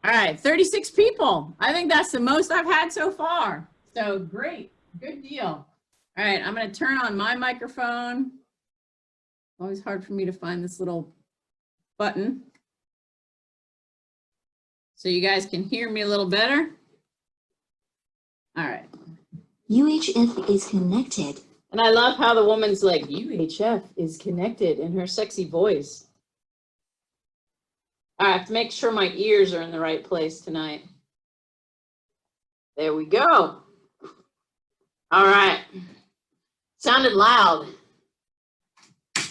All right, 36 people. I think that's the most I've had so far. So great, good deal. All right, I'm going to turn on my microphone. Always hard for me to find this little button. So you guys can hear me a little better. All right. UHF is connected. And I love how the woman's like, UHF is connected in her sexy voice. I have to make sure my ears are in the right place tonight. There we go. All right. Sounded loud.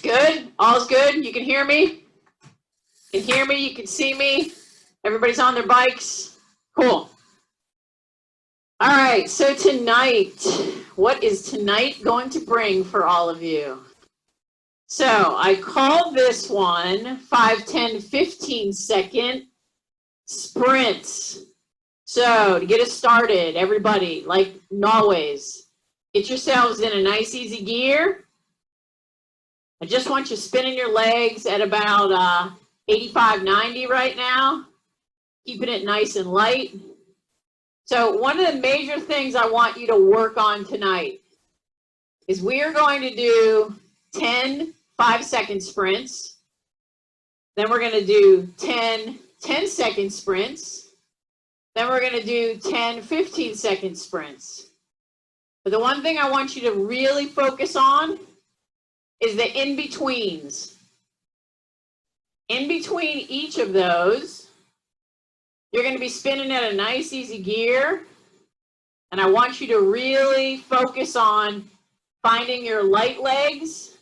Good? All's good? You can hear me? You can hear me? You can see me? Everybody's on their bikes? Cool. All right, so tonight, what is tonight going to bring for all of you? So I call this one 5, 10, 15 second sprints. So to get us started, everybody, like always, get yourselves in a nice easy gear. I just want you spinning your legs at about 85, 90 right now, keeping it nice and light. So one of the major things I want you to work on tonight is we are going to do 10 5-second sprints. Then we're going to do 10 10-second sprints. Then we're going to do 10 15-second sprints. But the one thing I want you to really focus on is the in-betweens. In between each of those, you're going to be spinning at a nice easy gear. And I want you to really focus on finding your light legs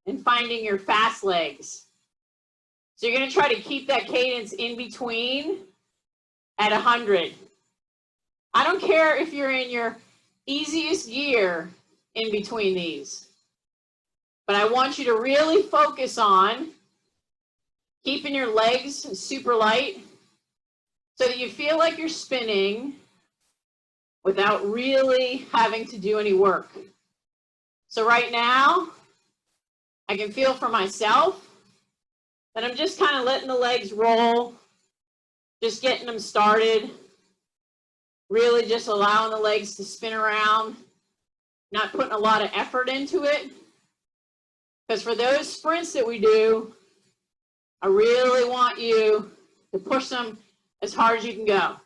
and finding your fast legs. So you're going to try to keep that cadence in between at 100. I don't care if you're in your easiest gear in between these, but I want you to really focus on keeping your legs super light so that you feel like you're spinning without really having to do any work. So right now, I can feel for myself that I'm just kind of letting the legs roll, just getting them started, really just allowing the legs to spin around, not putting a lot of effort into it. Because for those sprints that we do, I really want you to push them as hard as you can go.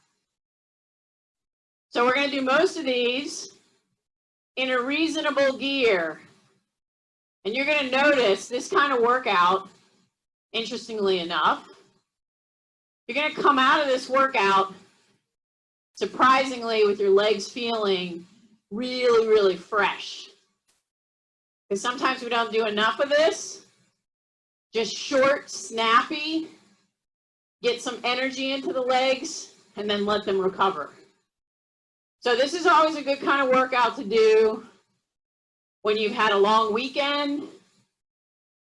So we're going to do most of these in a reasonable gear. And you're going to notice this kind of workout, interestingly enough, you're going to come out of this workout surprisingly with your legs feeling really, really fresh. Because sometimes we don't do enough of this. Just short, snappy, get some energy into the legs, and then let them recover. So this is always a good kind of workout to do when you've had a long weekend,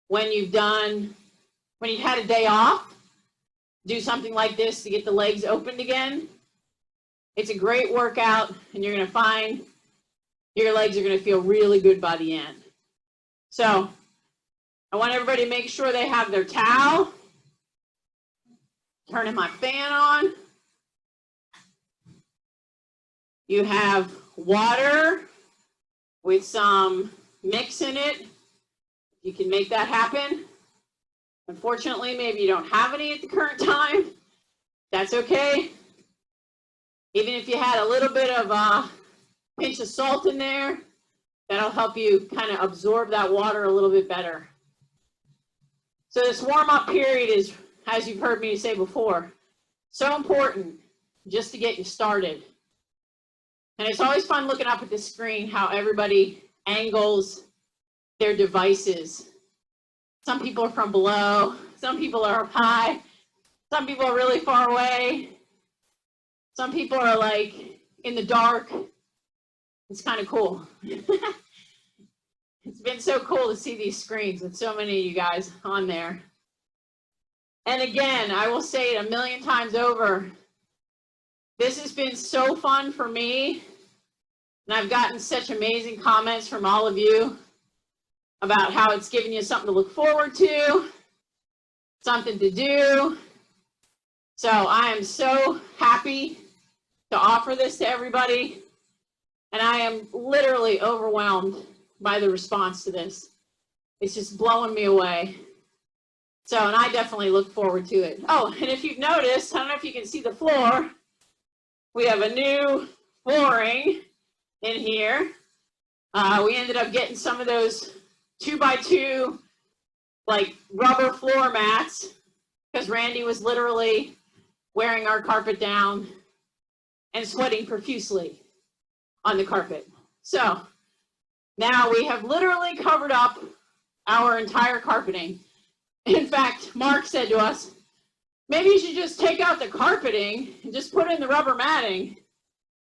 when you've had a day off, do something like this to get the legs opened again. It's a great workout, and you're going to find your legs are going to feel really good by the end. So I want everybody to make sure they have their towel. Turning my fan on. You have water with some mix in it. You can make that happen. Unfortunately, maybe you don't have any at the current time. That's okay. Even if you had a little bit of a pinch of salt in there, that'll help you kind of absorb that water a little bit better. So this warm-up period is, as you've heard me say before, so important just to get you started. And it's always fun looking up at the screen how everybody angles their devices. Some people are from below, some people are up high, some people are really far away, some people are like in the dark. It's kind of cool. It's been so cool to see these screens with so many of you guys on there. And again, I will say it a million times over, this has been so fun for me, and I've gotten such amazing comments from all of you about how it's given you something to look forward to, something to do, So I am so happy to offer this to everybody. And I am literally overwhelmed by the response to this. It's just blowing me away. So, and I definitely look forward to it. Oh, and if you've noticed, I don't know if you can see the floor. We have a new flooring in here. We ended up getting some of those 2x2 like rubber floor mats because Randy was literally wearing our carpet down and sweating profusely on the carpet. So now we have literally covered up our entire carpeting. In fact, Mark said to us, maybe you should just take out the carpeting and just put in the rubber matting.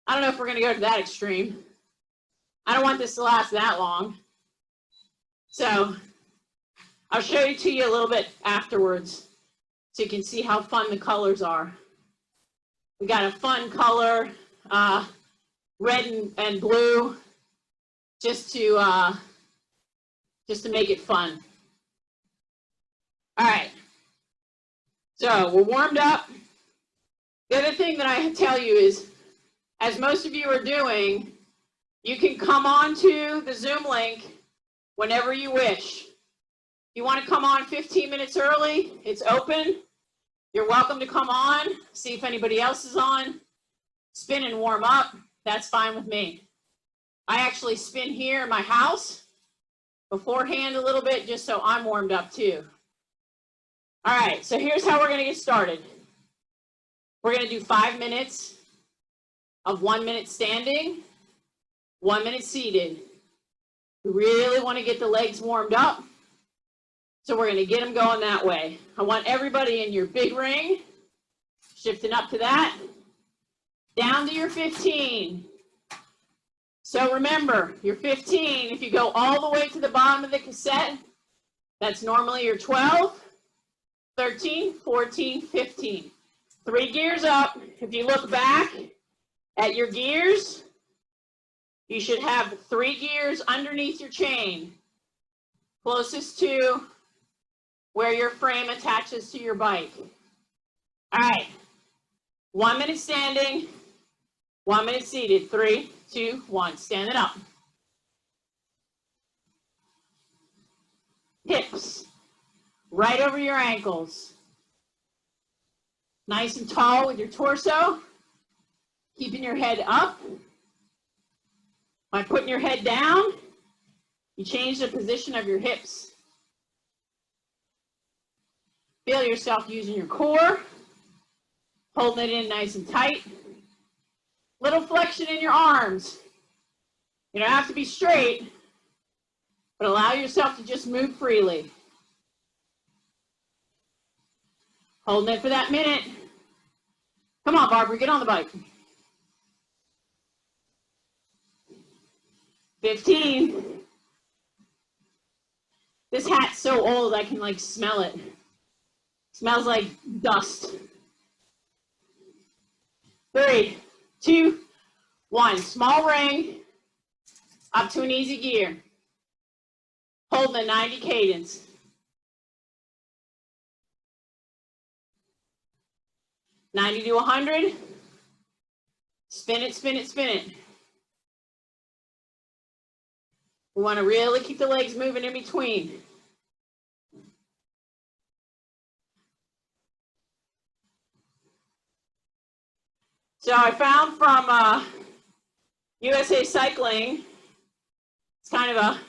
I don't know if we're gonna go to that extreme. I don't want this to last that long. So I'll show it to you a little bit afterwards so you can see how fun the colors are. We got a fun color, red and blue, just to make it fun. All right, so we're warmed up. The other thing that I tell you is, as most of you are doing, you can come on to the Zoom link whenever you wish. If you want to come on 15 minutes early, it's open. You're welcome to come on, see if anybody else is on, spin and warm up. That's fine with me. I actually spin here in my house beforehand a little bit just so I'm warmed up too. All right, so here's how we're going to get started. We're going to do 5 minutes of 1 minute standing, 1 minute seated. We really want to get the legs warmed up, so we're going to get them going that way. I want everybody in your big ring, shifting up to that, down to your 15. So remember, your 15, if you go all the way to the bottom of the cassette, that's normally your 12, 13, 14, 15. 3 gears up. If you look back at your gears, you should have 3 gears underneath your chain, closest to where your frame attaches to your bike. All right, 1 minute standing, 1 minute seated. 3, 2, 1, standing up. Hips right over your ankles. Nice and tall with your torso, keeping your head up. By putting your head down, you change the position of your hips. Feel yourself using your core, holding it in nice and tight. Little flexion in your arms. You don't have to be straight, but allow yourself to just move freely. Holding it for that minute. Come on, Barbara, get on the bike. 15. This hat's so old, I can like smell it. Smells like dust. 3, 2, 1. Small ring, up to an easy gear. Holding a 90 cadence. $90 to $100. Spin it, spin it, spin it. We want to really keep the legs moving in between. So I found from USA Cycling, it's kind of a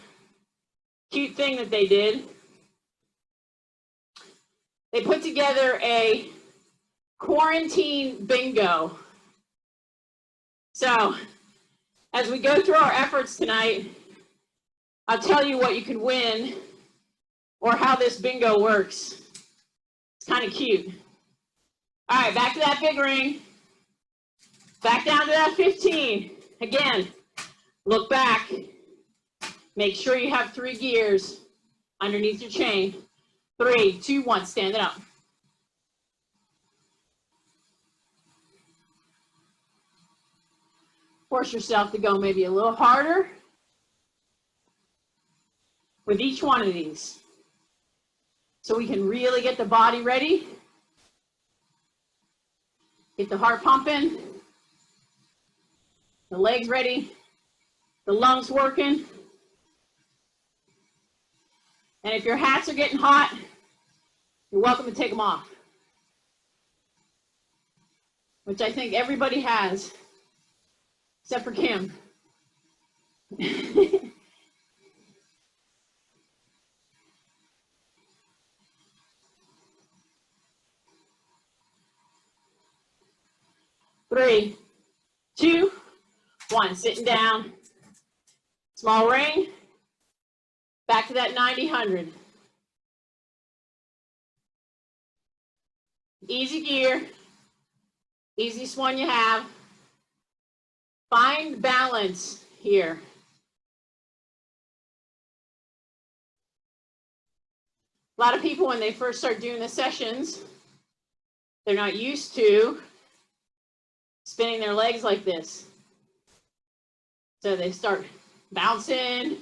cute thing that they did. They put together a quarantine bingo. So as we go through our efforts tonight, I'll tell you what you can win or how this bingo works. It's kind of cute. All right, back to that big ring. Back down to that 15. Again, look back. Make sure you have 3 gears underneath your chain. 3, 2, 1, stand it up. Force yourself to go maybe a little harder with each one of these, so we can really get the body ready Get the heart pumping, the legs ready, the lungs working. And if your hats are getting hot, you're welcome to take them off, which I think everybody has, except for Kim. 3, 2, 1. Sitting down. Small ring. Back to that 90-100. Easy gear. Easiest one you have. Find balance here. A lot of people, when they first start doing the sessions, they're not used to spinning their legs like this. So they start bouncing.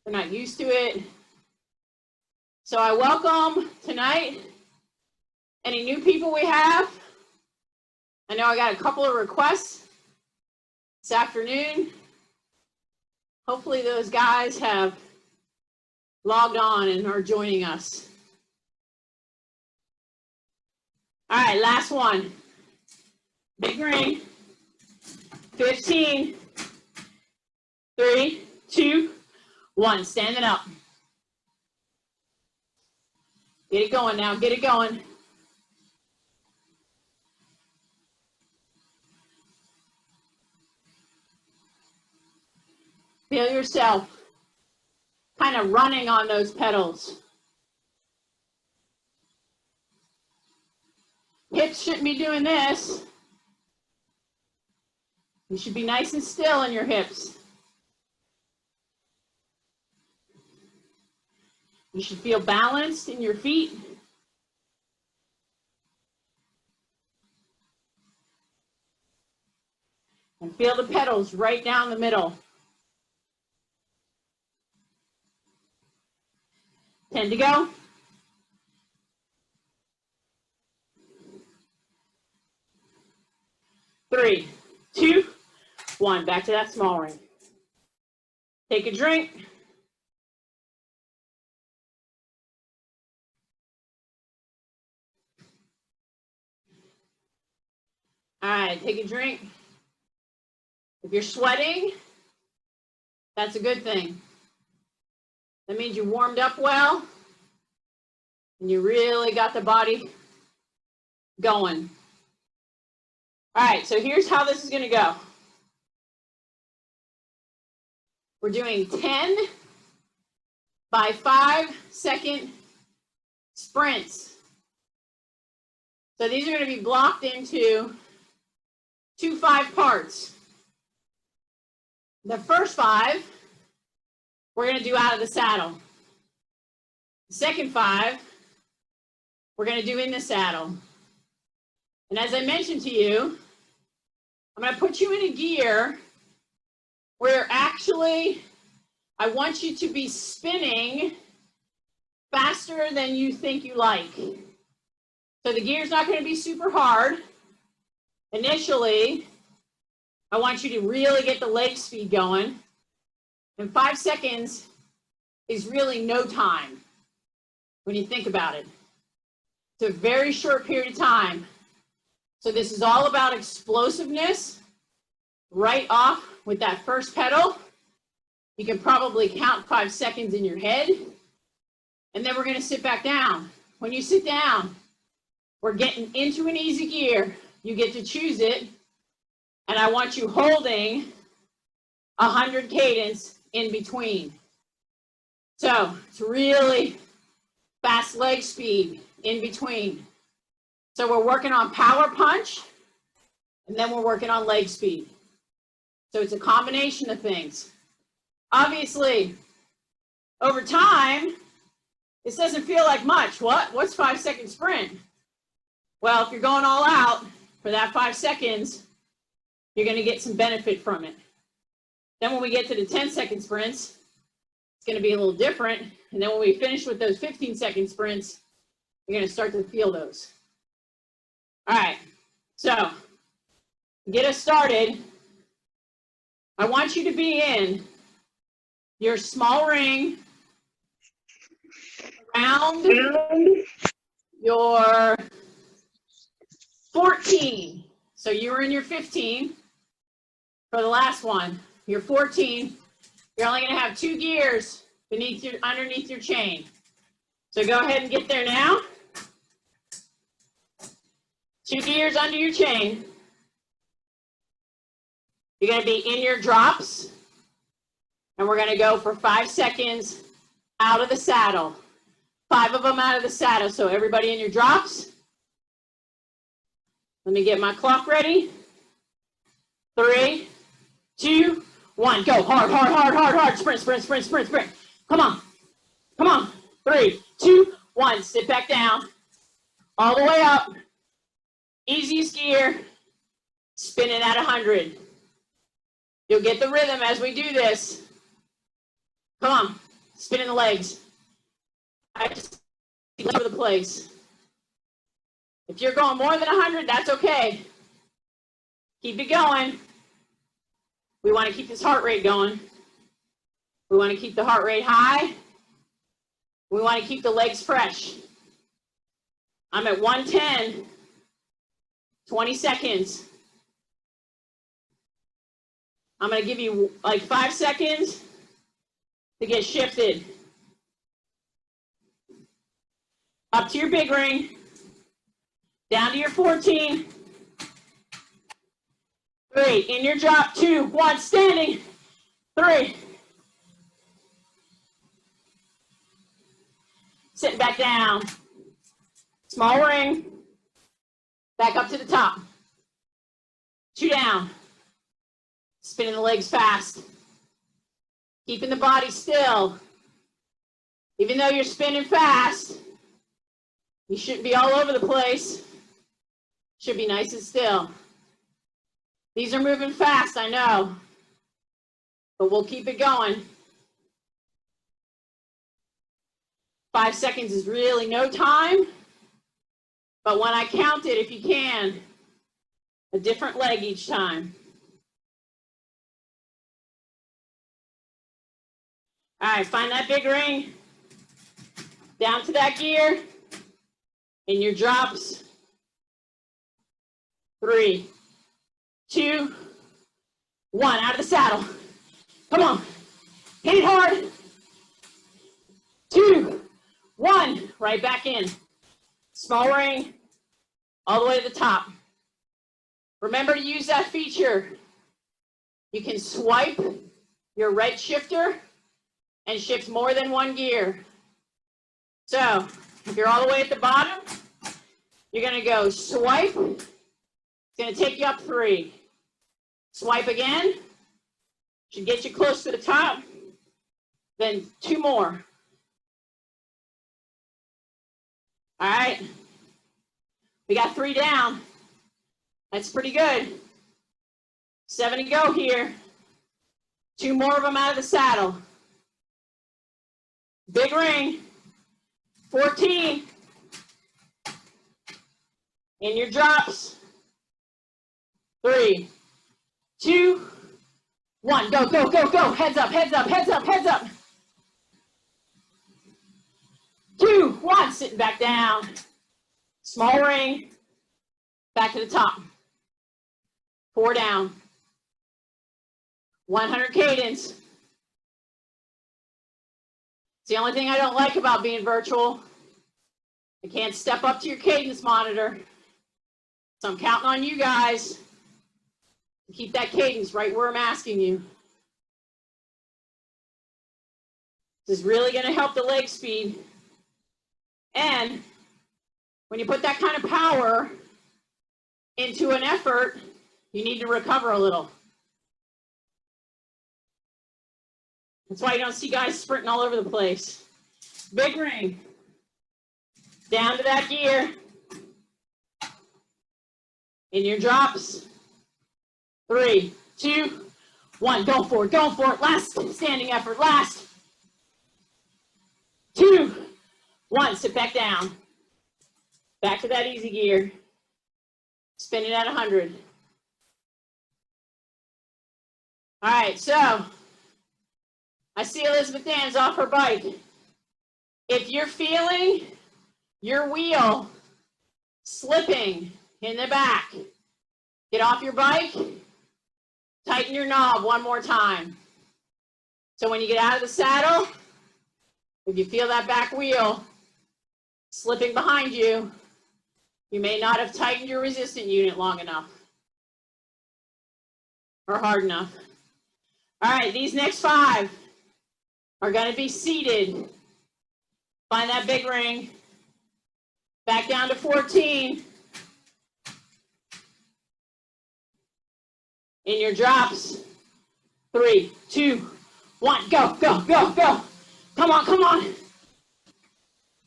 They're not used to it. So I welcome tonight any new people we have. I know I got a couple of requests this afternoon. Hopefully those guys have logged on and are joining us. All right, last one. Big ring. 15, 3, 2, 1. Standing up. Get it going now. Get it going. Feel yourself kind of running on those pedals. Hips shouldn't be doing this. You should be nice and still in your hips. You should feel balanced in your feet. And feel the pedals right down the middle. 10 to go. Three, 2, 1. Back to that small ring. Take a drink. All right, take a drink. If you're sweating, that's a good thing. That means you warmed up well and you really got the body going. All right, so here's how this is going to go. We're doing 10 by 5-second sprints. So these are going to be blocked into 2 5 parts. The first 5, we're going to do out of the saddle. The second 5, we're going to do in the saddle. And as I mentioned to you, I'm going to put you in a gear where actually I want you to be spinning faster than you think you like. So the gear's not going to be super hard. Initially, I want you to really get the leg speed going. And 5 seconds is really no time when you think about it. It's a very short period of time. So this is all about explosiveness right off with that first pedal. You can probably count 5 seconds in your head. And then we're going to sit back down. When you sit down, we're getting into an easy gear. You get to choose it. And I want you holding 100 cadence in between. So it's really fast leg speed in between. So we're working on power punch, and then we're working on leg speed. So it's a combination of things. Obviously, over time, this doesn't feel like much. What's 5 second sprint? Well, if you're going all out for that 5 seconds, you're going to get some benefit from it. Then when we get to the 10-second sprints, it's going to be a little different. And then when we finish with those 15-second sprints, you're going to start to feel those. All right, So, get us started. I want you to be in your small ring around your 14. So you were in your 15 for the last one. You're 14. You're only going to have 2 gears underneath your chain. So go ahead and get there now. 2 gears under your chain. You're going to be in your drops. And we're going to go for 5 seconds out of the saddle. 5 of them out of the saddle. So everybody in your drops. Let me get my clock ready. 3, 2, 1. Go. Hard, hard, hard, hard, hard. Sprint, sprint, sprint, sprint, sprint. Come on. Come on. 3, 2, 1. Sit back down. All the way up. Easiest gear. Spinning at 100. You'll get the rhythm as we do this. Come on. Spinning the legs. I just all over the place. If you're going more than 100, that's okay. Keep it going. We want to keep this heart rate going. We want to keep the heart rate high. We want to keep the legs fresh. I'm at 110. 20 seconds. I'm going to give you like 5 seconds to get shifted. Up to your big ring. Down to your 14. 3, in your drop. 2, 1, standing. 3. Sitting back down. Small ring. Back up to the top. 2 down. Spinning the legs fast. Keeping the body still. Even though you're spinning fast, you shouldn't be all over the place. Should be nice and still. These are moving fast, I know. But we'll keep it going. 5 seconds is really no time. But when I count it, if you can, a different leg each time. All right, find that big ring. Down to that gear. In your drops. 3, 2, 1. Out of the saddle. Come on. Hit it hard. 2, 1. Right back in. Small ring. All the way to the top. Remember to use that feature. You can swipe your right shifter and shift more than 1 gear. So, if you're all the way at the bottom, you're going to go swipe. It's going to take you up 3. Swipe again. Should get you close to the top. Then 2 more. All right. We got 3 down. That's pretty good. 7 to go here. 2 more of them out of the saddle. Big ring. 14. In your drops. 3, 2, 1. Go, go, go, go. Heads up, heads up, heads up, heads up. 2, 1. Sitting back down. Small ring. Back to the top. 4 down. 100 cadence. It's the only thing I don't like about being virtual. I can't step up to your cadence monitor. So I'm counting on you guys to keep that cadence right where I'm asking you. This is really going to help the leg speed. And when you put that kind of power into an effort, you need to recover a little. That's why you don't see guys sprinting all over the place. Big ring. Down to that gear. In your drops. 3, 2, 1. Go for it. Go for it. Last standing effort. Last. 2, 1. Sit back down. Back to that easy gear. Spin it at 100. All right, so I see Elizabeth Ann's off her bike. If you're feeling your wheel slipping in the back, get off your bike, tighten your knob one more time. So when you get out of the saddle, if you feel that back wheel slipping behind you, you may not have tightened your resistant unit long enough or hard enough. All right, these next 5 are going to be seated. Find that big ring. Back down to 14. In your drops. 3, 2, 1. Go, go, go, go. Come on, come on.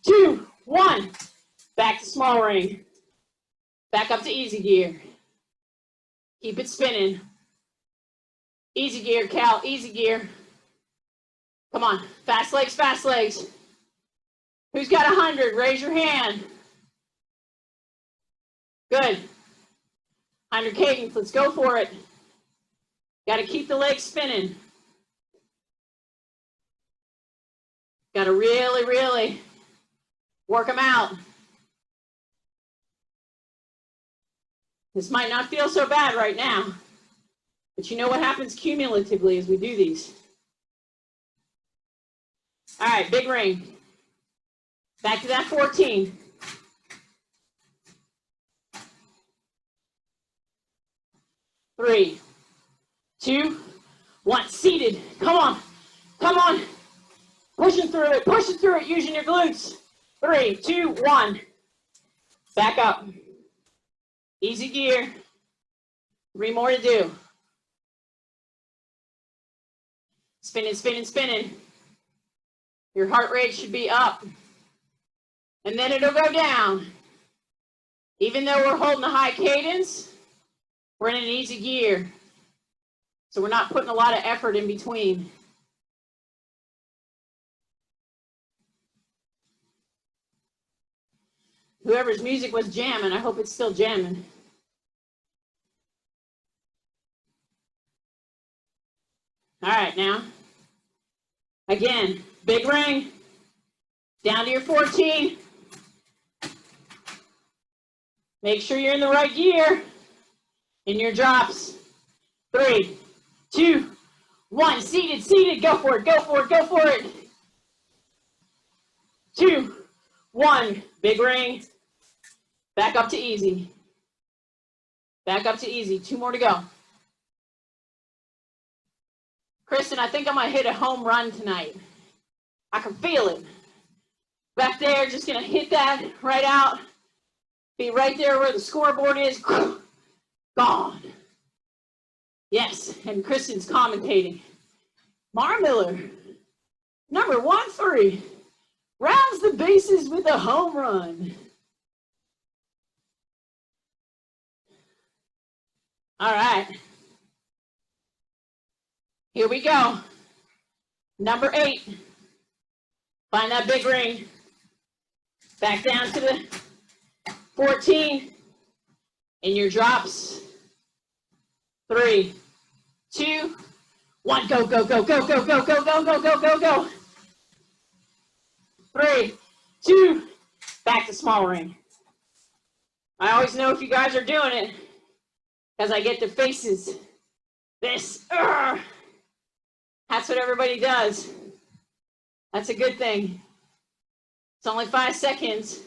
2, 1. Back to small ring. Back up to easy gear. Keep it spinning. Easy gear, Cal, easy gear. Come on, fast legs, fast legs. Who's got 100? Raise your hand. Good. 100 cadence, let's go for it. Got to keep the legs spinning. Got to really, really work them out. This might not feel so bad right now, but you know what happens cumulatively as we do these. All right, big ring. Back to that 14. Three, 2, 1. Seated. Come on. Come on. Pushing through it, using your glutes. 3, 2, 1. Back up. Easy gear. 3 more to do. Spinning, spinning, spinning. Your heart rate should be up. And then it'll go down. Even though we're holding a high cadence, we're in an easy gear. So we're not putting a lot of effort in between. Whoever's music was jamming, I hope it's still jamming. All right, now. Again, big ring. Down to your 14. Make sure you're in the right gear. In your drops. 3, 2, 1. Seated, seated. Go for it, go for it, go for it. 2, 1. Big ring. Back up to easy. Back up to easy. 2 more to go. Kristen, I think I might hit a home run tonight. I can feel it. Back there, just going to hit that right out. Be right there where the scoreboard is. Gone. Yes, and Kristen's commentating. Mara Miller, number 13, rounds the bases with a home run. All right. Here we go. Number 8. Find that big ring. Back down to the 14. In your drops. 3, 2, 1. Go, go, go, go, go, go, go, go, go, go, go, go. 3, 2. Back to small ring. I always know if you guys are doing it because I get the faces. This. That's what everybody does. That's a good thing. It's only 5 seconds.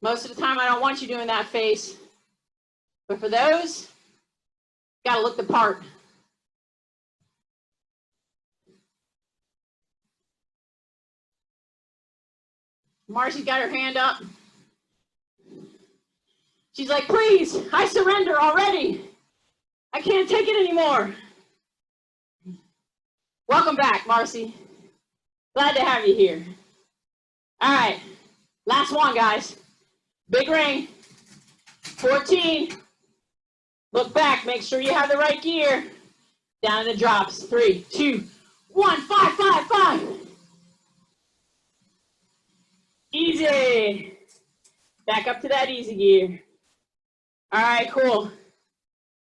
Most of the time I don't want you doing that face. But for those, gotta look the part. Marcy got her hand up. She's like, please, I surrender already. I can't take it anymore. Welcome back, Marcy. Glad to have you here. All right, last one, guys. Big ring, 14. Look back, make sure you have the right gear. Down in the drops, 3, 2, 1, 5, 5, 5. Easy. Back up to that easy gear. All right, cool.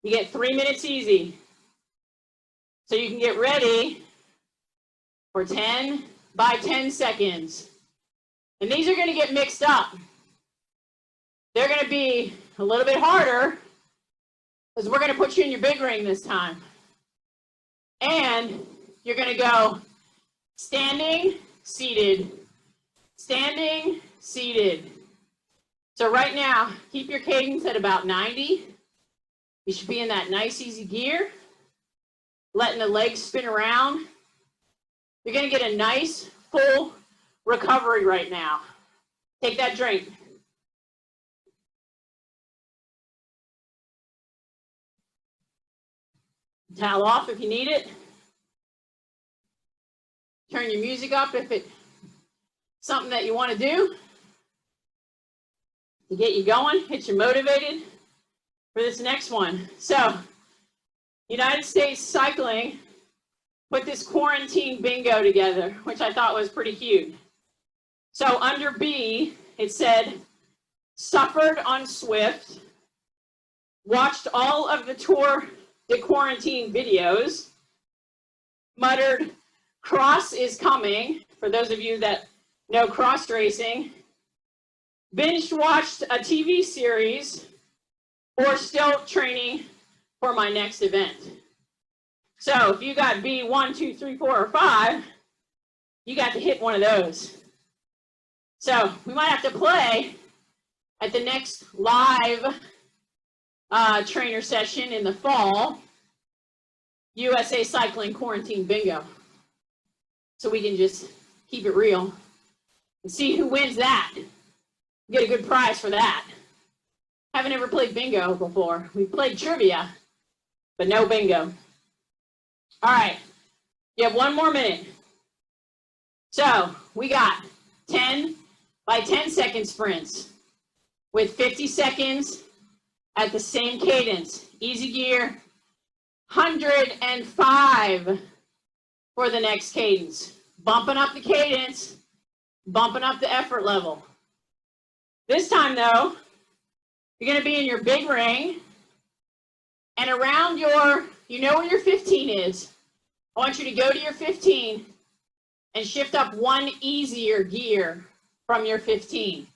You get 3 minutes easy. So you can get ready for 10 by 10 seconds. And these are going to get mixed up. They're going to be a little bit harder because we're going to put you in your big ring this time. And you're going to go standing, seated, standing, seated. So right now, keep your cadence at about 90. You should be in that nice, easy gear, letting the legs spin around. You're going to get a nice, full recovery right now. Take that drink. Towel off if you need it. Turn your music up if it's something that you want to do to get you going, get you motivated for this next one. So, United States Cycling put this quarantine bingo together, which I thought was pretty cute. So under B, it said, suffered on Swift, watched all of the Tour de Quarantine videos, muttered, cross is coming, for those of you that know cross racing, binge watched a TV series, or still training for my next event. So if you got B 1, 2, 3, 4, or 5, you got to hit one of those. So we might have to play at the next live trainer session in the fall, USA Cycling Quarantine Bingo. So we can just keep it real and see who wins that. Get a good prize for that. Haven't ever played bingo before. We played trivia, but no bingo. All right, you have 1 more minute. So we got 10 by 10 second sprints with 50 seconds at the same cadence. Easy gear, 105 for the next cadence. Bumping up the cadence, bumping up the effort level. This time though, you're going to be in your big ring and around your, you know where your 15 is. I want you to go to your 15 and shift up 1 easier gear from your 15.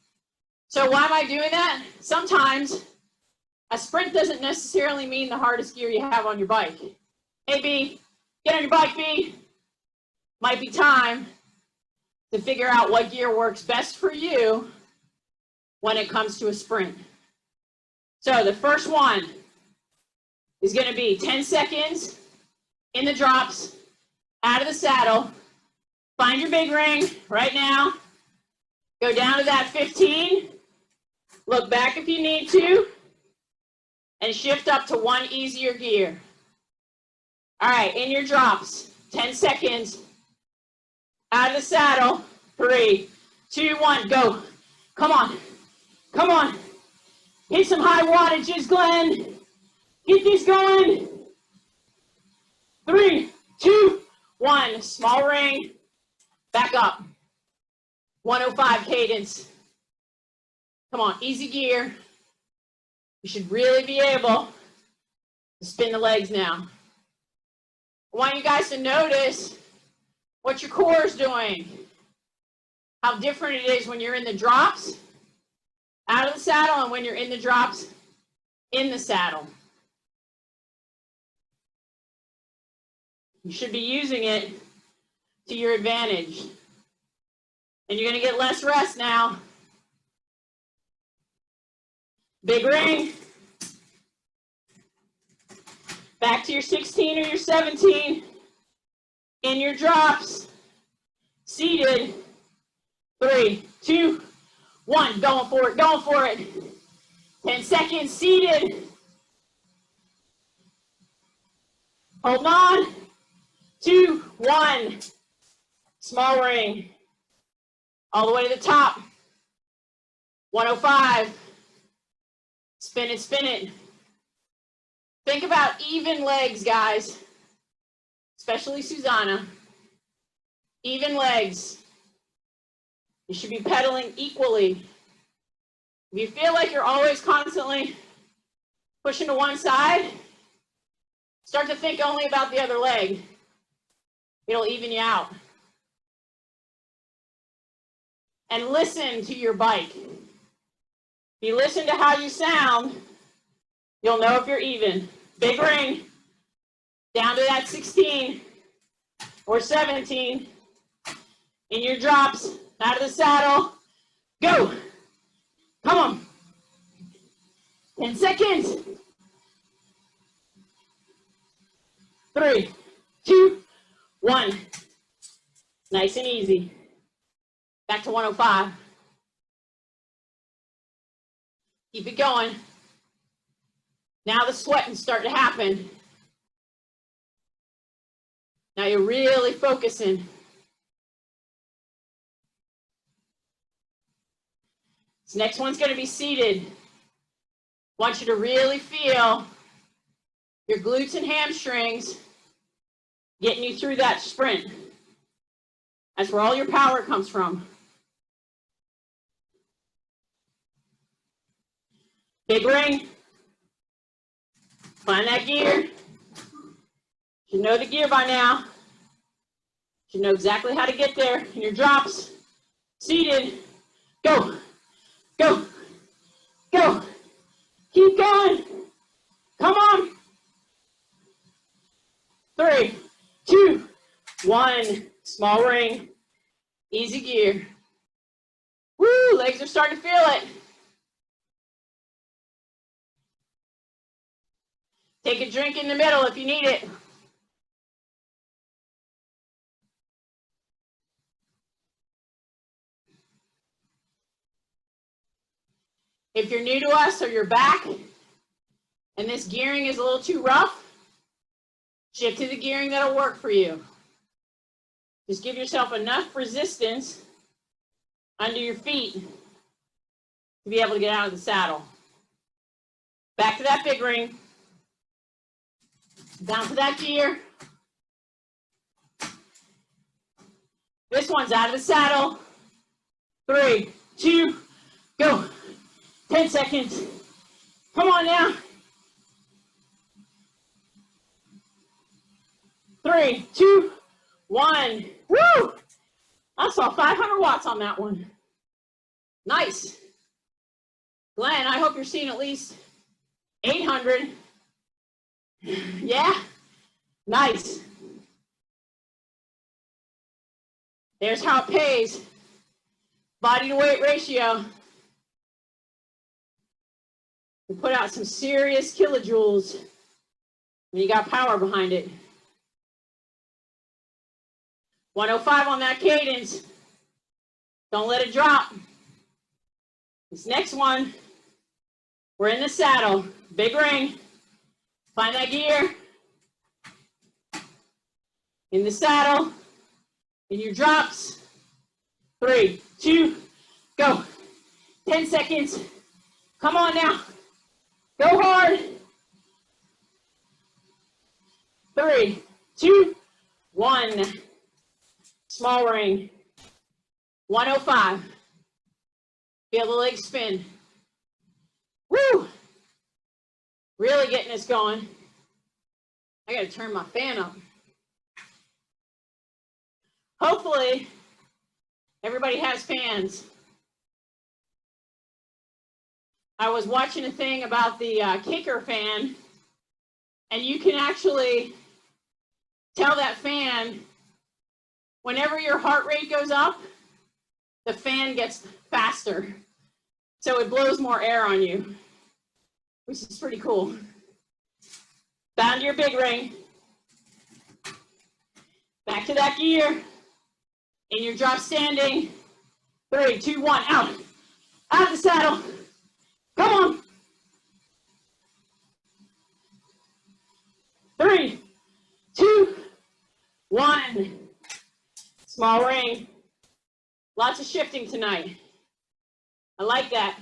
So why am I doing that? Sometimes a sprint doesn't necessarily mean the hardest gear you have on your bike. Hey B, get on your bike B. Might be time to figure out what gear works best for you when it comes to a sprint. So the first one is going to be 10 seconds in the drops, out of the saddle. Find your big ring right now. Go down to that 15. Look back if you need to. And shift up to 1 easier gear. All right, in your drops, 10 seconds. Out of the saddle. 3, 2, 1, go. Come on. Come on. Hit some high wattages, Glenn. Get this going. 3, 2, 1. Small ring. Back up. 105 cadence. Come on, easy gear. You should really be able to spin the legs now. I want you guys to notice what your core is doing. How different it is when you're in the drops, out of the saddle, and when you're in the drops, in the saddle. You should be using it to your advantage. And you're going to get less rest now. Big ring. Back to your 16 or your 17. In your drops. Seated. 3, 2, 1. Going for it. Going for it. 10 seconds. Seated. Hold on. 2, 1. Small ring. All the way to the top. 105. Spin it, spin it. Think about even legs, guys. Especially Susanna. Even legs. You should be pedaling equally. If you feel like you're always constantly pushing to one side. Start to think only about the other leg. It'll even you out. And listen to your bike. If you listen to how you sound, you'll know if you're even. Big ring, down to that 16 or 17. In your drops, out of the saddle, go. Come on. 10 seconds. 3, 2, 1. Nice and easy. Back to 105. Keep it going. Now the sweating's starting to happen. Now you're really focusing. This next one's going to be seated. I want you to really feel your glutes and hamstrings getting you through that sprint. That's where all your power comes from. Big ring. Find that gear. You know the gear by now. You know exactly how to get there. In your drops. Seated. Go. Go. Go. Keep going. Come on. 3, 2, 1. Small ring. Easy gear. Woo, legs are starting to feel it. Take a drink in the middle if you need it. If you're new to us or you're back and this gearing is a little too rough, shift to the gearing that'll work for you. Just give yourself enough resistance under your feet to be able to get out of the saddle. Back to that big ring. Down to that gear. This one's out of the saddle. 3, 2, go. 10 seconds. Come on now. 3, 2, 1. Woo! I saw 500 watts on that one. Nice. Glenn, I hope you're seeing at least 800. Yeah? Nice. There's how it pays. Body to weight ratio. You put out some serious kilojoules when you got power behind it. 105 on that cadence. Don't let it drop. This next one, we're in the saddle. Big ring. Find that gear. In the saddle. In your drops. 3, 2, go. 10 seconds. Come on now. Go hard. 3, 2, 1. Small ring. 105. Feel the legs spin. Woo! Really getting us going. I gotta turn my fan up. Hopefully, everybody has fans. I was watching a thing about the Kicker fan, and you can actually tell that fan, whenever your heart rate goes up, the fan gets faster. So it blows more air on you, which is pretty cool. Down to your big ring. Back to that gear. In your drop standing. 3, 2, 1, out. Out of the saddle. Come on. 3, 2, 1. Small ring. Lots of shifting tonight. I like that.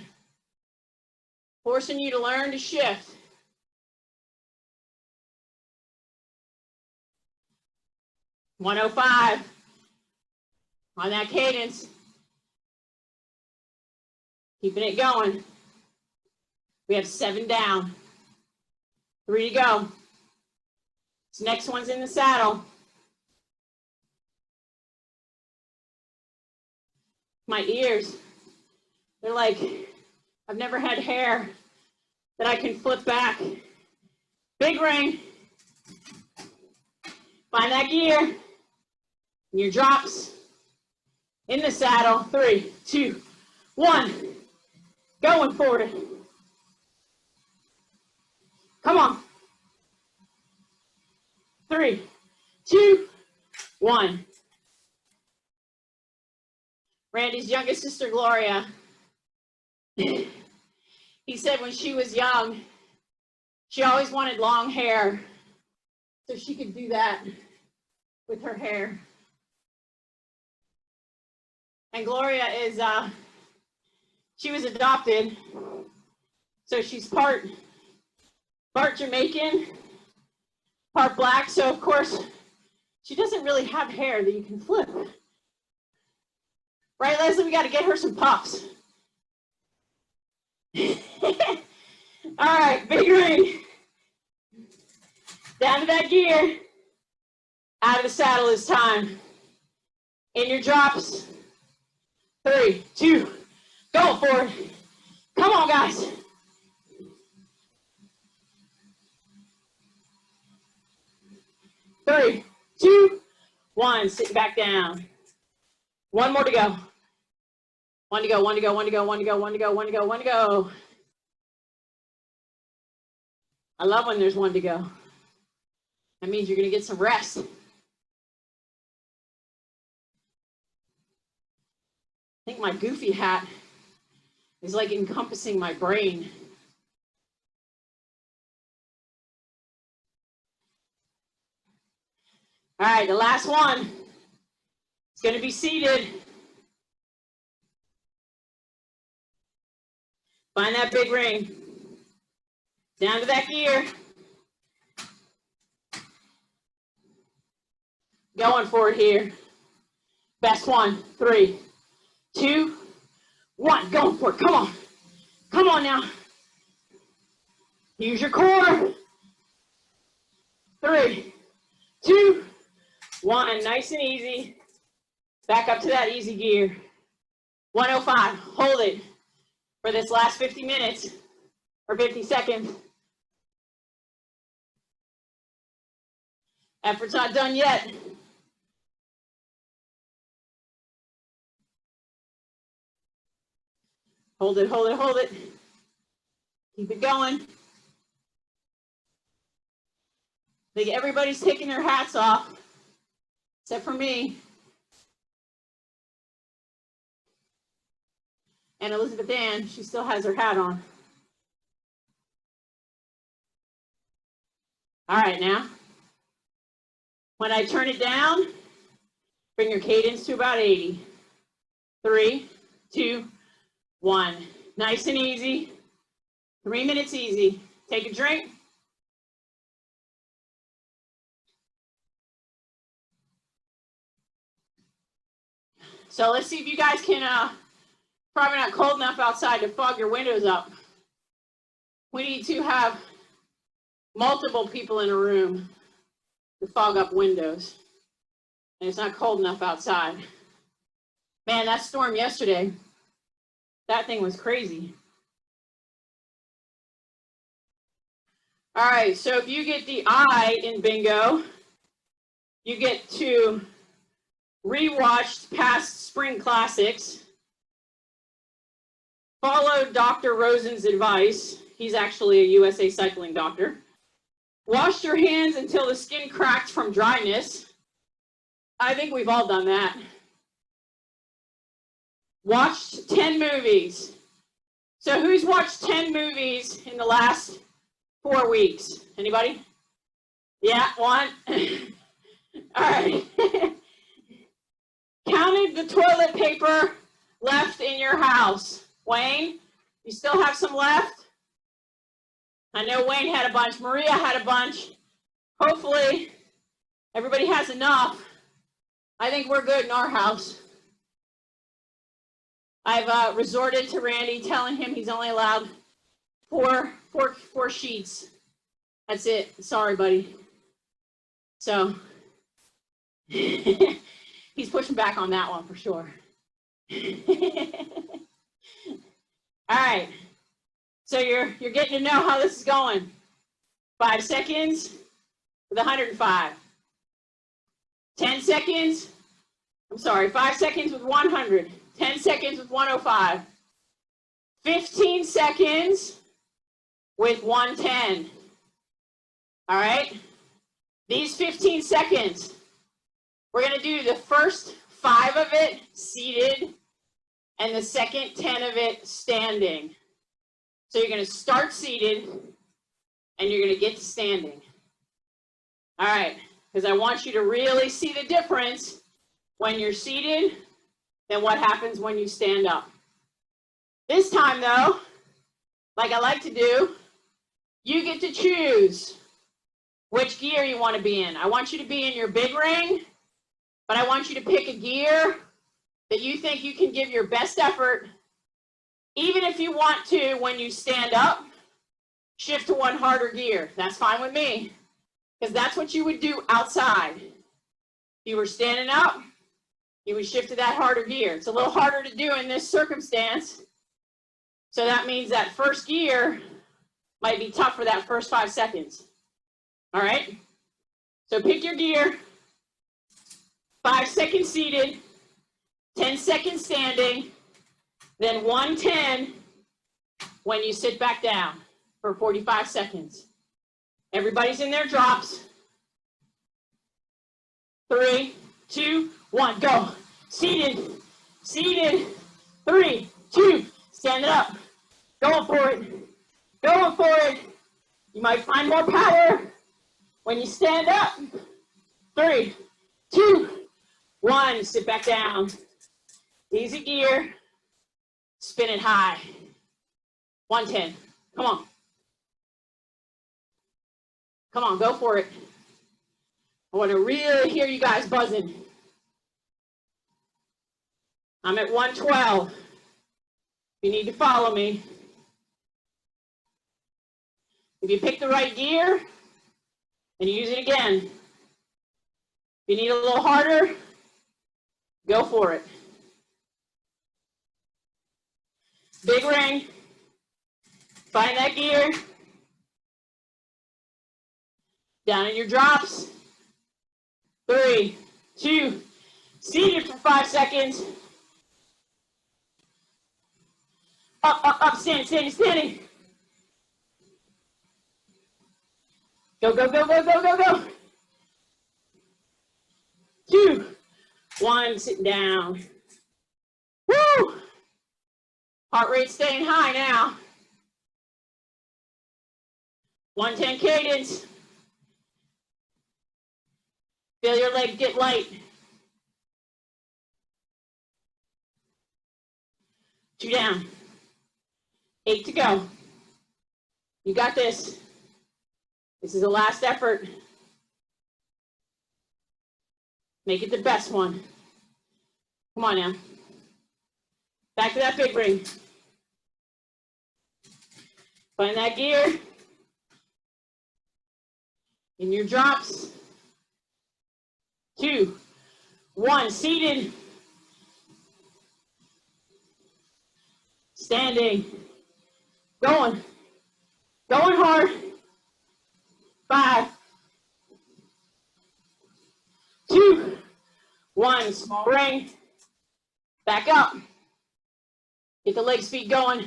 Forcing you to learn to shift. $105 on that cadence. Keeping it going. We have 7 down. 3 to go. This next one's in the saddle. My ears, they're like, I've never had hair that I can flip back. Big ring. Find that gear. Your drops. In the saddle. 3, 2, 1. Going forward. Come on. 3, 2, 1. Randy's youngest sister, Gloria, he said when she was young, she always wanted long hair so she could do that with her hair. And Gloria is, she was adopted, so she's part Jamaican, part black, so of course, she doesn't really have hair that you can flip. Right, Leslie, we got to get her some puffs. All right, big ring. Down to that gear. Out of the saddle is time. In your drops. 3, 2, go for it. Come on, guys. 3, 2, 1. Sit back down. One more to go. 1 to go, 1 to go, 1 to go, 1 to go, 1 to go, 1 to go, 1 to go. I love when there's 1 to go. That means you're going to get some rest. I think my goofy hat is like encompassing my brain. All right, the last one. It's going to be seated. Find that big ring. Down to that gear. Going for it here. Best one. 3, 2, 1. Going for it. Come on. Come on now. Use your core. 3, 2, 1. Nice and easy. Back up to that easy gear. 105. Hold it for this last 50 minutes or 50 seconds. Effort's not done yet. Hold it, hold it, hold it. Keep it going. I think everybody's taking their hats off, except for me. And Elizabeth Ann, she still has her hat on. All right, now, when I turn it down, bring your cadence to about 80. 3, 2, 1. Nice and easy. 3 minutes easy. Take a drink. So let's see if you guys can, probably not cold enough outside to fog your windows up. We need to have multiple people in a room to fog up windows. And it's not cold enough outside. Man, that storm yesterday, that thing was crazy. All right, so if you get the I in bingo, you get to rewatch past spring classics, follow Dr. Rosen's advice. He's actually a USA cycling doctor. Wash your hands until the skin cracked from dryness. I think we've all done that. Watched 10 movies. So who's watched 10 movies in the last 4 weeks? Anybody? Yeah, 1. All right. Counted the toilet paper left in your house. Wayne, you still have some left? I know Wayne had a bunch. Maria had a bunch. Hopefully, everybody has enough. I think we're good in our house. I've resorted to Randy telling him he's only allowed four sheets That's it. Sorry, buddy. So he's pushing back on that one for sure. All right. So you're getting to know how this is going. 5 seconds with 105. 10 seconds. I'm sorry, 5 seconds with 100. 10 seconds with 105. 15 seconds with 110. All right? These 15 seconds, we're going to do the first 5 of it seated and the second 10 of it standing. So you're going to start seated and you're going to get to standing. All right, because I want you to really see the difference when you're seated than what happens when you stand up. This time though, like I like to do, you get to choose which gear you want to be in. I want you to be in your big ring, but I want you to pick a gear that you think you can give your best effort, even if you want to, when you stand up, shift to one harder gear. That's fine with me, because that's what you would do outside. If you were standing up, you would shift to that harder gear. It's a little harder to do in this circumstance, so that means that first gear might be tough for that first 5 seconds. All right? So pick your gear, 5 seconds seated, 10 seconds standing, then 110 when you sit back down for 45 seconds. Everybody's in their drops. 3, 2, 1, go. Seated, seated. 3, 2, stand it up. Going for it, going for it. You might find more power when you stand up. 3, 2, 1, sit back down. Easy gear, spin it high. 110, come on. Come on, go for it. I want to really hear you guys buzzing. I'm at 112. You need to follow me. If you pick the right gear, and use it again. If you need a little harder, go for it. Big ring. Find that gear. Down in your drops. 3, 2, seated for 5 seconds. Up, up, up, standing, standing, standing. Go, go, go, go, go, go, go. 2, 1, sitting down. Woo! Heart rate staying high now. 110 cadence. Feel your legs get light. 2 down. 8 to go. You got this. This is the last effort. Make it the best one. Come on now. Back to that big ring. Find that gear. In your drops. 2, 1, seated. Standing. Going. Going hard. 5, 2, 1, small ring. Back up. Get the leg speed going.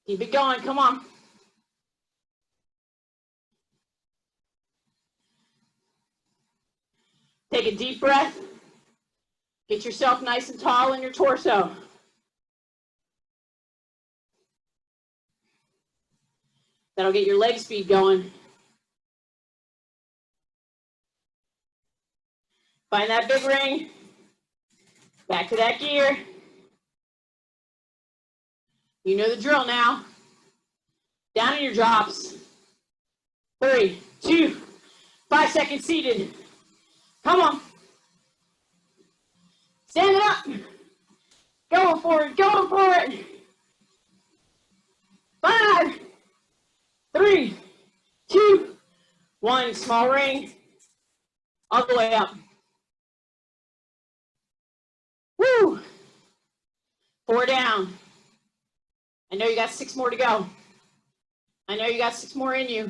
Keep it going, come on. Take a deep breath. Get yourself nice and tall in your torso. That'll get your leg speed going. Find that big ring. Back to that gear. You know the drill now. Down in your drops. 3, 2, 5 seconds seated. Come on. Stand it up. Going for it, going for it. 1, small ring, all the way up. Woo! 4 down. I know you got 6 more to go. I know you got 6 more in you.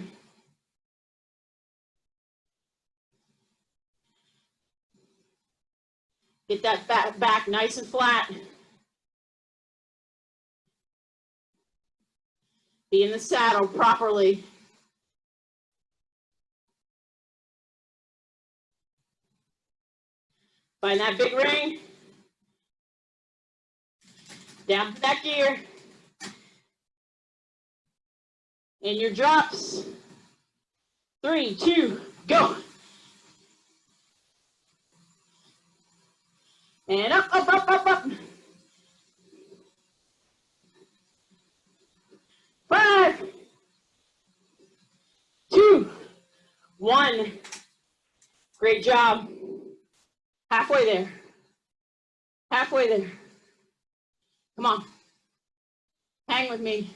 Get that back nice and flat. Be in the saddle properly. Find that big ring. Down that gear. In your drops. 3, 2, go. And up, up, up, up, up. 5, 2, 1. Great job. Halfway there. Halfway there. Come on. Hang with me.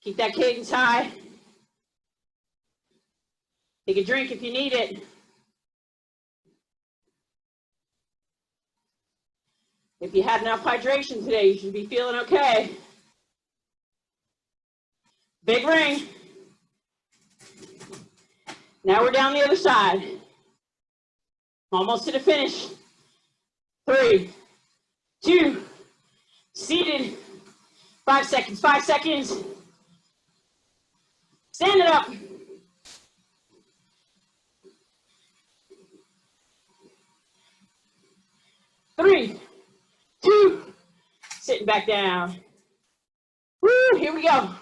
Keep that cadence high. Take a drink if you need it. If you had enough hydration today, you should be feeling okay. Big ring. Now we're down the other side. Almost to the finish. 3, 2, seated. 5 seconds, 5 seconds. Stand it up. 3, 2, sitting back down. Woo, here we go.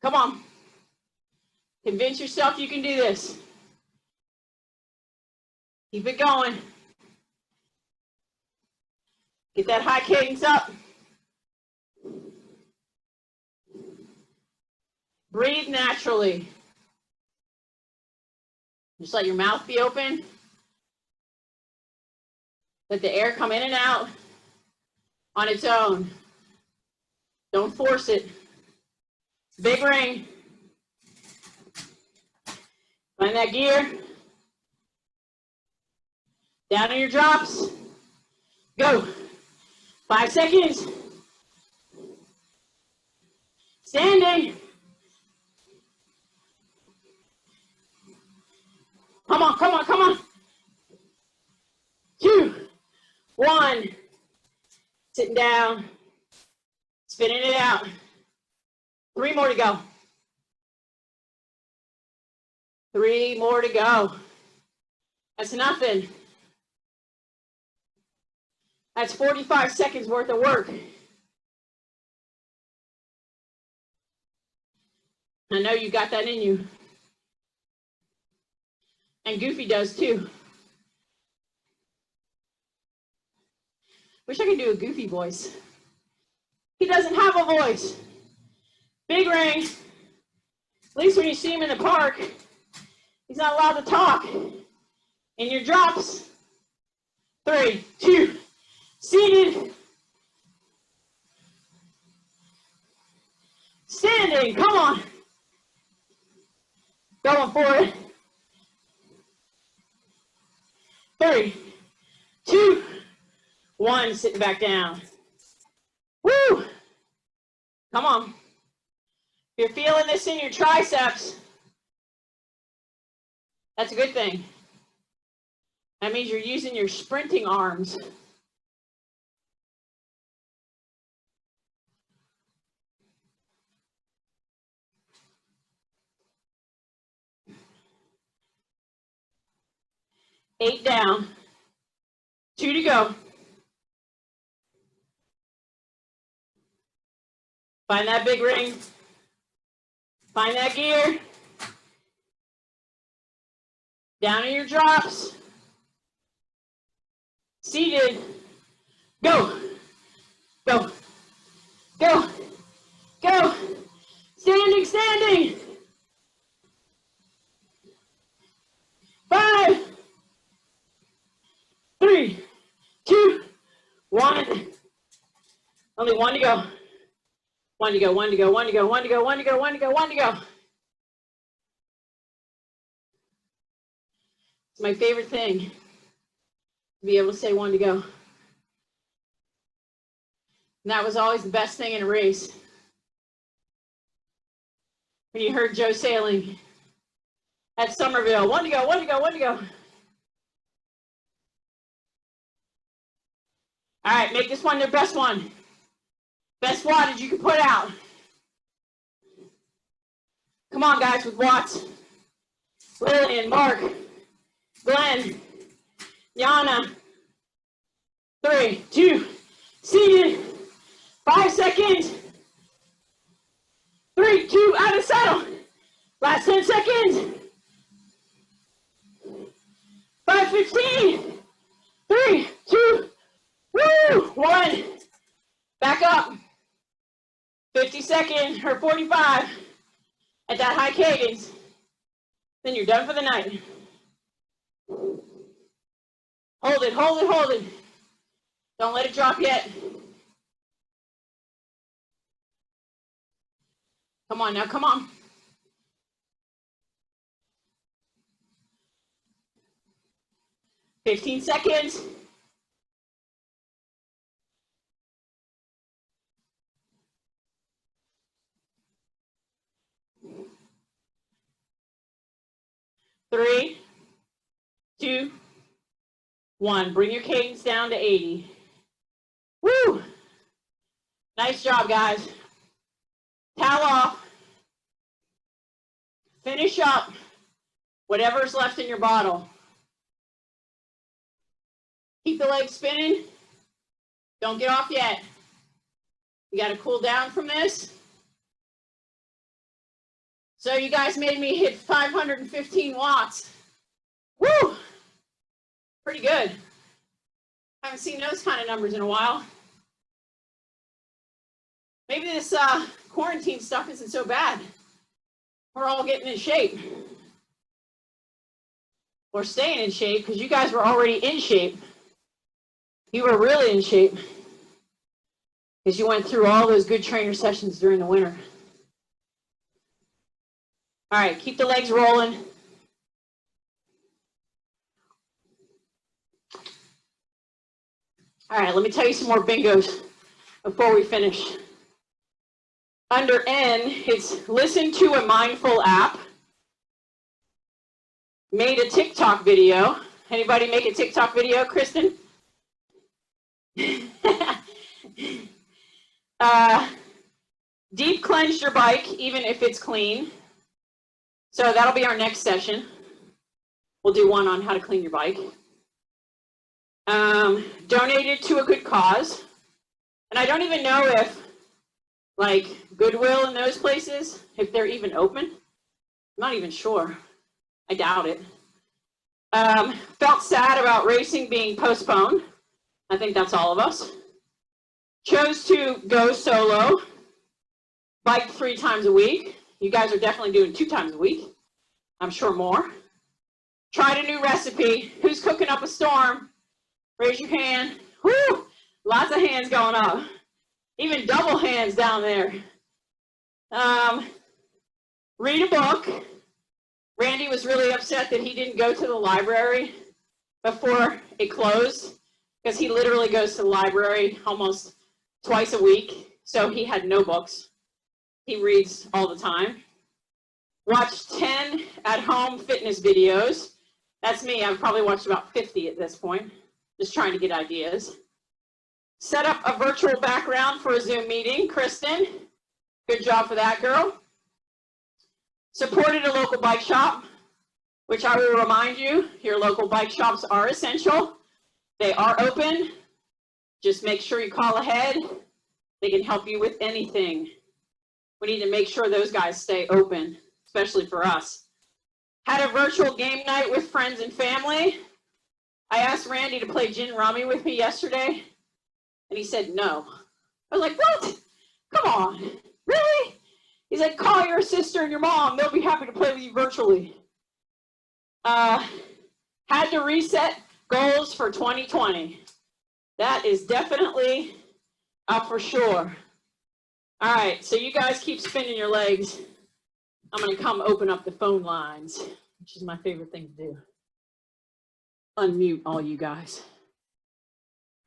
Come on. Convince yourself you can do this. Keep it going. Get that high cadence up. Breathe naturally. Just let your mouth be open. Let the air come in and out on its own. Don't force it. Big ring. Find that gear. Down in your drops. Go. 5 seconds. Standing. Come on, come on, come on. 2, 1. Sitting down. Spinning it out. 3 more to go. 3 more to go. That's nothing. That's 45 seconds worth of work. I know you got that in you. And Goofy does too. Wish I could do a Goofy voice. He doesn't have a voice. Big ring. At least when you see him in the park, he's not allowed to talk. In your drops. 3, 2, seated. Standing, come on. Going for it. 3, 2, 1, sitting back down. Woo! Come on. If you're feeling this in your triceps, that's a good thing. That means you're using your sprinting arms. Eight down. 2 to go. Find that big ring. Find that gear. Down in your drops. Seated. Go. Go. Go. Go. Standing, standing. 5, 3, 2, 1. Only 1 to go. 1 to go, 1 to go, 1 to go, 1 to go, 1 to go, 1 to go, 1 to go. It's my favorite thing to be able to say 1 to go. And that was always the best thing in a race. When you heard Joe Sailing at Somerville, 1 to go, 1 to go, 1 to go. All right, make this one their best one. Best wattage you can put out. Come on, guys, with watts. Lillian, Mark, Glenn, Yana. 3, 2, seated. 5 seconds. 3, 2, out of saddle. Last 10 seconds. 5:15. 3, 2, woo, 1. Back up. 50 seconds or 45 at that high cadence. Then you're done for the night. Hold it, hold it, hold it. Don't let it drop yet. Come on now, come on. $15 seconds. Three, 2, 1. Bring your cadence down to 80. Woo! Nice job, guys. Towel off. Finish up whatever's left in your bottle. Keep the legs spinning. Don't get off yet. You got to cool down from this. So you guys made me hit 515 watts. Woo! Pretty good. Haven't seen those kind of numbers in a while. Maybe this quarantine stuff isn't so bad. We're all getting in shape. Or staying in shape, because you guys were already in shape. You were really in shape. Because you went through all those good trainer sessions during the winter. All right, keep the legs rolling. All right, let me tell you some more bingos before we finish. Under N, it's listen to a mindful app. Made a TikTok video. Anybody make a TikTok video, Kristen? Deep cleanse your bike, even if it's clean. So that'll be our next session. We'll do one on how to clean your bike. Donated to a good cause. And I don't even know if, like, Goodwill in those places, if they're even open. I'm not even sure. I doubt it. Felt sad about racing being postponed. I think that's all of us. Chose to go solo. Bike 3 times a week. You guys are definitely doing 2 times a week. I'm sure more. Tried a new recipe. Who's cooking up a storm? Raise your hand. Woo! Lots of hands going up. Even double hands down there. Read a book. Randy was really upset that he didn't go to the library before it closed, because he literally goes to the library almost twice a week, so he had no books. He reads all the time. Watched 10 at-home fitness videos. That's me. I've probably watched about 50 at this point, just trying to get ideas. Set up a virtual background for a Zoom meeting. Kristen, good job for that, girl. Supported a local bike shop, which I will remind you, your local bike shops are essential. They are open. Just make sure you call ahead. They can help you with anything. We need to make sure those guys stay open, especially for us. Had a virtual game night with friends and family. I asked Randy to play gin rummy with me yesterday, and he said no. I was like, what? Come on, really? He's like, call your sister and your mom. They'll be happy to play with you virtually. Had to reset goals for 2020. That is definitely for sure. All right, so you guys keep spinning your legs. I'm gonna come open up the phone lines, which is my favorite thing to do. Unmute all you guys.